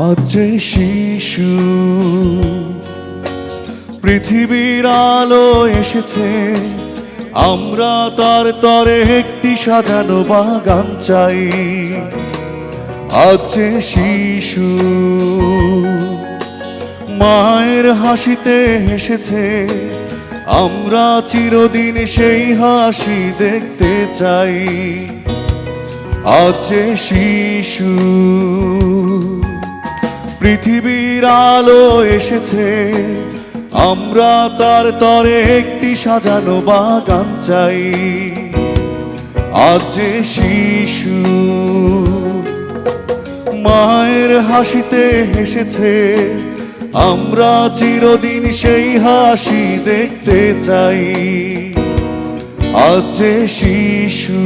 আজ যে শিশু পৃথিবীর আলো এসেছে, আমরা তার তরে একটি সাজানো বাগান চাই। আজ যে শিশু মায়ের হাসিতে হেসেছে, আমরা চিরদিন সেই হাসি দেখতে চাই। আজ যে শিশু পৃথিবীর আলো এসেছে, আমরা তার তরে একটি সাজানো বাগান চাই। আজ যে শিশু মায়ের হাসিতে হেসেছে, আমরা চিরদিন সেই হাসি দেখতে চাই। আজ যে শিশু